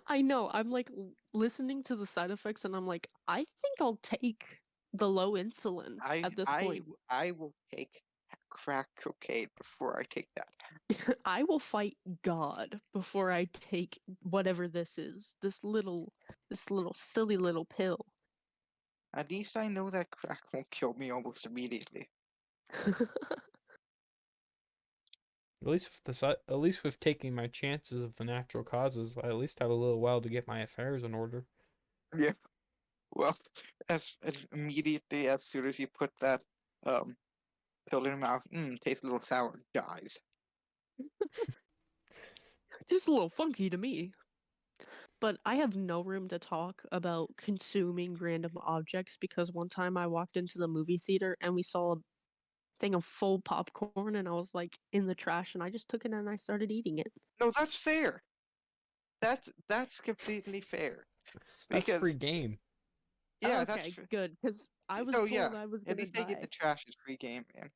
I know. I'm like listening to the side effects and I'm like, I think I'll take the low insulin at this point. I will take crack cocaine before I take that. I will fight God before I take whatever this is. This little silly little pill. At least I know that crack won't kill me almost immediately. At least with taking my chances of the natural causes, I at least have a little while to get my affairs in order. Yeah. Well, as immediately as soon as you put that pill in your mouth, tastes a little sour, dies. Just a little funky to me. But I have no room to talk about consuming random objects because one time I walked into the movie theater and we saw thing of full popcorn, and I was like in the trash, and I just took it and I started eating it. No, that's fair. That's completely fair. That's free Because game. yeah, that's Okay, good, because I was so told yeah. I was At gonna least they get the die. trash is free game, man.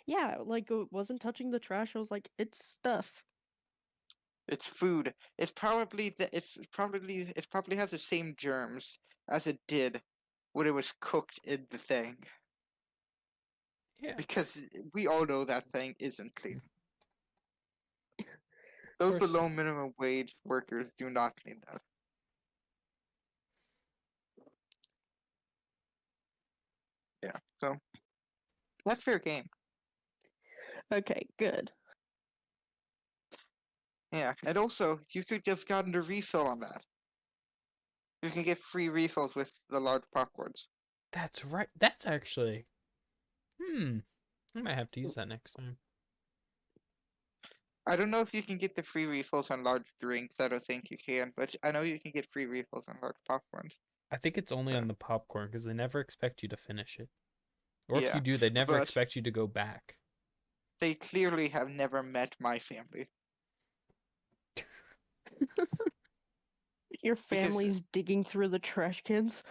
Yeah, like it wasn't touching the trash. I was like, it's stuff. It's food. It probably has the same germs as it did when it was cooked in the thing. Yeah. Because we all know that thing isn't clean. Of Those course, below minimum wage workers do not clean that. Yeah, so that's fair game. Okay, good. Yeah, and also you could have gotten a refill on that. You can get free refills with the large popcorns. that's right. That's actually. I might have to use that next time. I don't know if you can get the free refills on large drinks. I don't think you can, but I know you can get free refills on large popcorns. I think it's only on the popcorn because they never expect you to finish it. Or if Yeah, you do, they never but expect you to go back. they clearly have never met my family. Your Because family's digging through the trash cans.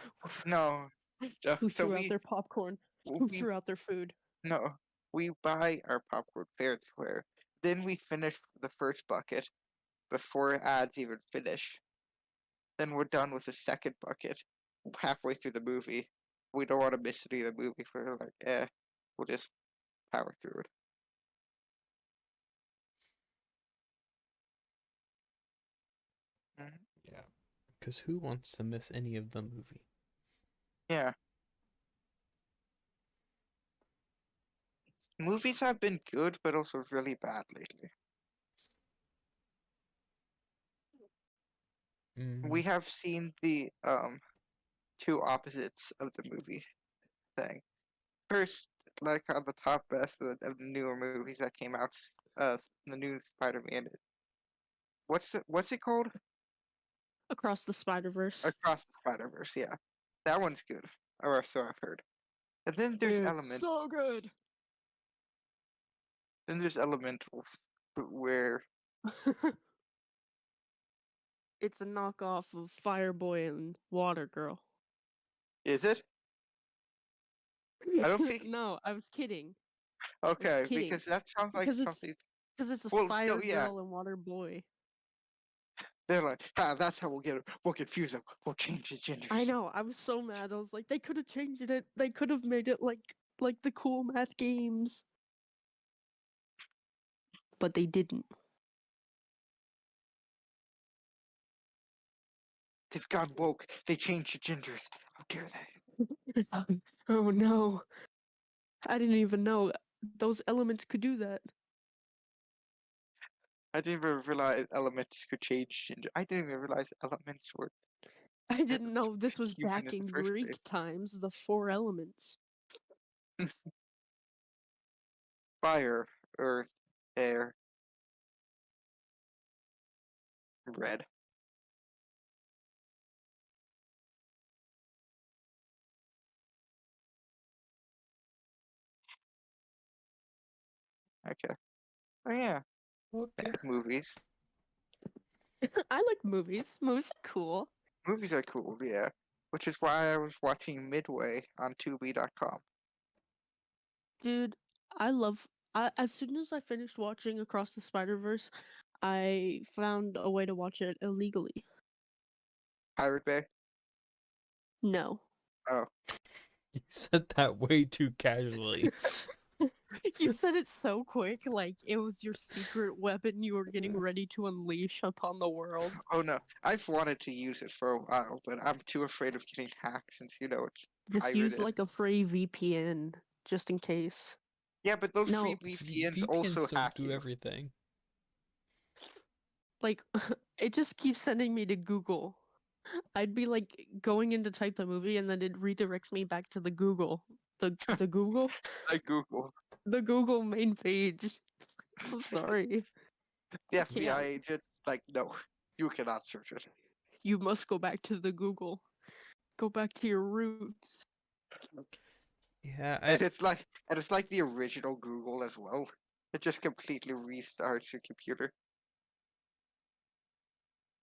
no, Who so threw out their popcorn? Who we threw out their food? no, we buy our popcorn fair and square. Then we finish the first bucket before ads even finish. Then we're done with the second bucket halfway through the movie. We don't want to miss any of the movie. We're like, we'll just power through it. Mhm. Yeah. Because who wants to miss any of the movie? Yeah. Movies have been good, but also really bad lately. We have seen the two opposites of the movie thing. First, like on the top best of the newer movies that came out, the new Spider-Man. What's it called? Across the Spider-Verse. Across the Spider-Verse. Yeah, that one's good. Or so I've heard. And then there's It's so good. Elementals, where It's a knockoff of Fireboy and Water Girl. is it? I don't think. No, I was kidding. Okay, Kidding. because that sounds like Because something. it's a Well, Fire no, yeah. Girl and Water Boy. They're like, that's how we'll confuse them. We'll change the genders. I know. I was so mad. I was like, they could have changed it. They could have made it like the cool math games. But they didn't. They've gone woke. They changed the genders. How dare they? Oh no. I didn't even know those elements could do that. I didn't even realize elements could change gender. I didn't even realize elements were I didn't know this was human back in the in first Greek place. times, the four elements. Fire, earth, air, red. Okay. Oh yeah, Okay. bad movies. I like movies. Movies are cool. Movies are cool, yeah. Which is why I was watching Midway on Tubi.com. Dude, as soon as I finished watching Across the Spider-Verse, I found a way to watch it illegally. Pirate Bay. No. Oh, You said that way too casually. You said it so quick, like it was your secret weapon you were getting ready to unleash upon the world. oh no. I've wanted to use it for a while, but I'm too afraid of getting hacked since it's Just use pirated. like a free VPN, just in case. Yeah, but those free No, VPNs VPNs also don't hack do you. everything. like it just keeps sending me to Google. I'd be like going in to type the movie and then it redirects me back to the Google. The Google? I Google. The Google main page. I'm sorry. The I can't. FBI agent, like, no, you cannot search it. You must go back to the Google. Go back to your roots. Yeah, And it's like the original Google as well. It just completely restarts your computer.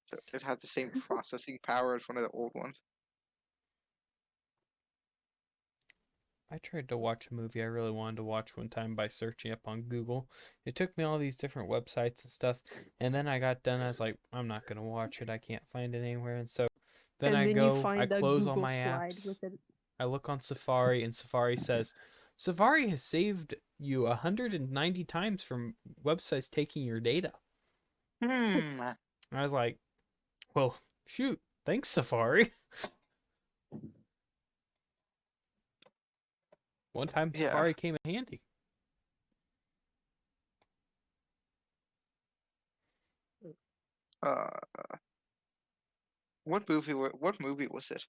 So it has the same processing power as one of the old ones. I tried to watch a movie I really wanted to watch one time by searching up on Google. It took me all these different websites and stuff, and then I got done. I was like, I'm not gonna watch it. I can't find it anywhere. And so then And I then you go, I find a close all Google my slide apps. with it. I look on Safari, and Safari says, Safari has saved you 190 times from websites taking your data. Hmm. I was like, well, shoot, thanks, Safari. One time, Yeah. Safari came in handy. Uh, what movie? What movie was it?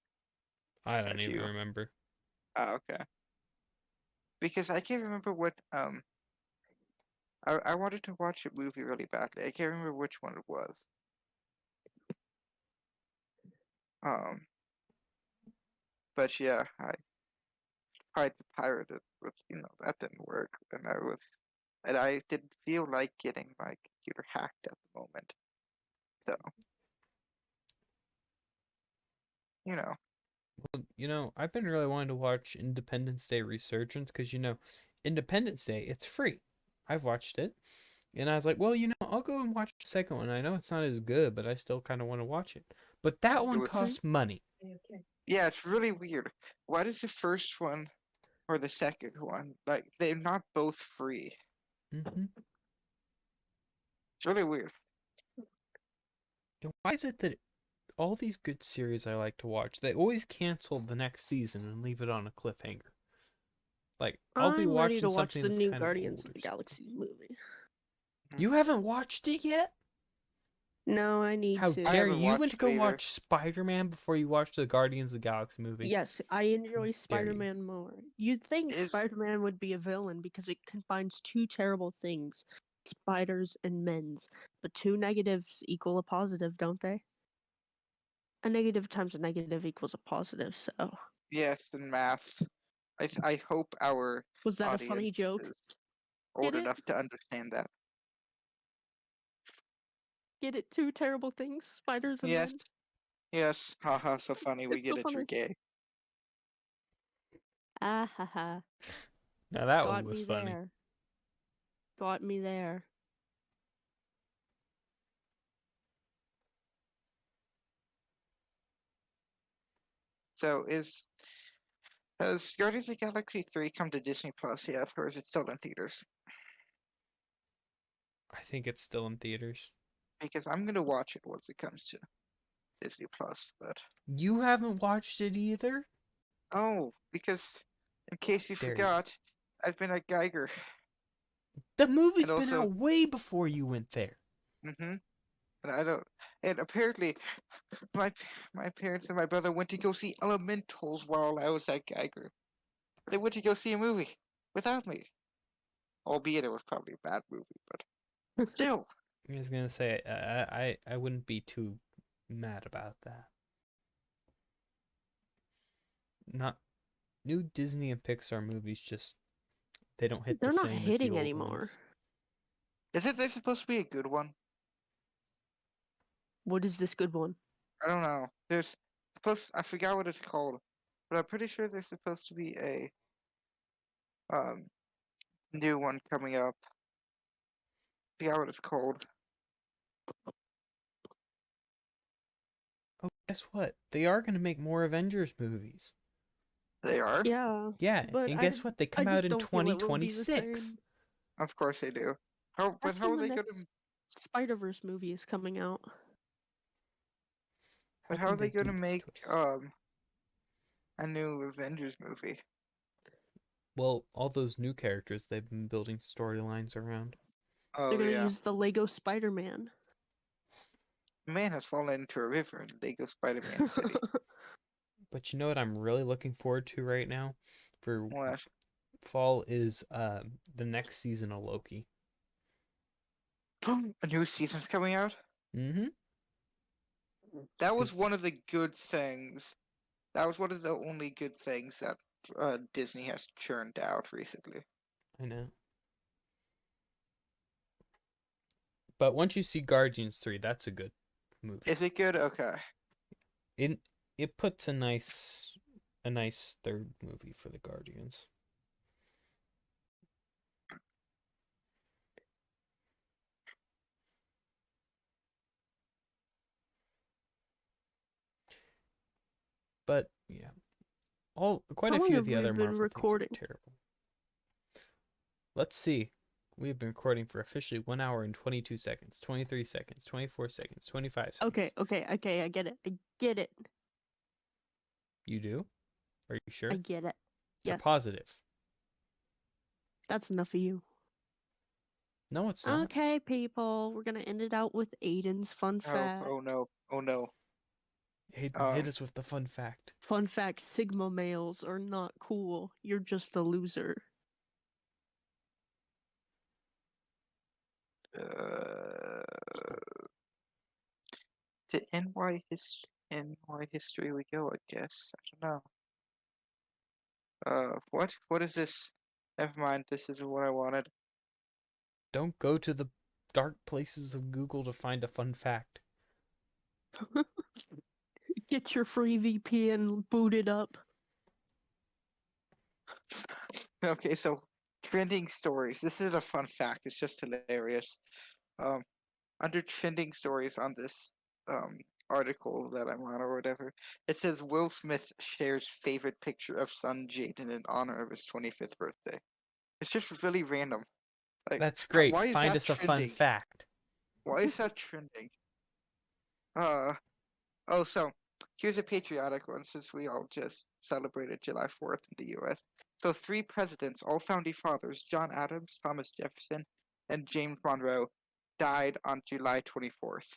I don't That even you? remember. Okay. Because I can't remember what I wanted to watch a movie really badly. I can't remember which one it was. Um, but yeah, I tried to pirate it, but that didn't work, and I didn't feel like getting my computer hacked at the moment. So you know, Well, I've been really wanting to watch Independence Day Resurgence because, Independence Day, it's free. I've watched it. And I was like, well, I'll go and watch the second one. I know it's not as good, but I still kind of want to watch it. But that it one was costs money. yeah, it's really weird. Why does the first one or the second one like they're not both free? hmm It's really weird. Why is it that all these good series I like to watch, they always cancel the next season and leave it on a cliffhanger? Like, I'll be I'm ready watching to watch something the that's new kind of Guardians old of or the something. Galaxy movie. You haven't watched it yet? No, I need How to. I dare haven't you? You went to watched go it either. watch Spider-Man before you watched the Guardians of the Galaxy movie. Yes, I enjoy dare you. Spider-Man more. You'd think Is Spider-Man would be a villain because it combines two terrible things, spiders and men's. But two negatives equal a positive, don't they? A negative times a negative equals a positive, so. yes, in math. I hope our Was that a audience funny joke? is old Get it? enough to understand that. Get it? Two terrible things, spiders and Yes, men. yes, haha, so funny. We It's so get it. You're funny. gay. Ah ha ha. Now that one Got was me funny. there. Got me there. So has Guardians of the Galaxy 3 come to Disney Plus yet, or is it still in theaters? I think it's still in theaters. Because I'm gonna watch it once it comes to Disney Plus, but You haven't watched it either? oh, because in case you Dare you. forgot, I've been at Geiger. The movie's And been also, out way before you went there. mm-hmm. And I don't and apparently my my parents and my brother went to go see Elementals while I was at Geiger. They went to go see a movie without me. Albeit it was probably a bad movie, but still. I was gonna say I wouldn't be too mad about that. Not new Disney and Pixar movies just they don't hit the They're not same as the hitting old anymore. ones. Is it they supposed to be a good one? What is this good one? I don't know. There's I forgot what it's called. But I'm pretty sure there's supposed to be a um new one coming up. Forgot what it's called. Oh, guess what? They are gonna make more Avengers movies. They are? Yeah, Yeah, but and I, guess what? They I come out just in don't feel it will be the 2026. same. Of course they do. But That's how when are the they gonna next Spider-Verse movie is coming out. How how can are they they do gonna this make to us? a new Avengers movie? Well, all those new characters they've been building storylines around. They're Oh gonna yeah. use the Lego Spider-Man. Man has fallen into a river in Lego Spider-Man City. But you know what I'm really looking forward to right now for What? fall is the next season of Loki. A new season's coming out? Mm-hmm. That was 'Cause one of the good things. That was one of the only good things that Disney has churned out recently. I know. But once you see Guardians 3, that's a good movie. Is it good? Okay. It puts a nice third movie for the Guardians. But yeah, quite How a long few have of the we other been Marvel recording? things are terrible. Let's see. We've been recording for officially 1 hour and 22 seconds, 23 seconds, 24 seconds, 25 seconds. Okay, I get it. I get it. You do? Are you sure? I get it. You're Yes. positive. That's enough of you. No, it's not. Okay, people. We're gonna end it out with Aiden's fun fact. Oh no. Oh no. Hayden, hit us with the fun fact. Fun fact, Sigma males are not cool. You're just a loser. To NY history we go, I guess. I don't know. What is this? Never mind, this is what I wanted. Don't go to the dark places of Google to find a fun fact. Get your free VPN booted up. Okay, so trending stories. This is a fun fact. It's just hilarious. Under trending stories on this article that I'm on or whatever, it says Will Smith shares favorite picture of son Jaden in honor of his 25th birthday. It's just really random. Like, That's great. why is Find that us a fun trending? fact. Why is that trending? So here's a patriotic one since we all just celebrated July 4th in the US. So 3 presidents, all founding fathers, John Adams, Thomas Jefferson, and James Monroe, died on July 24th.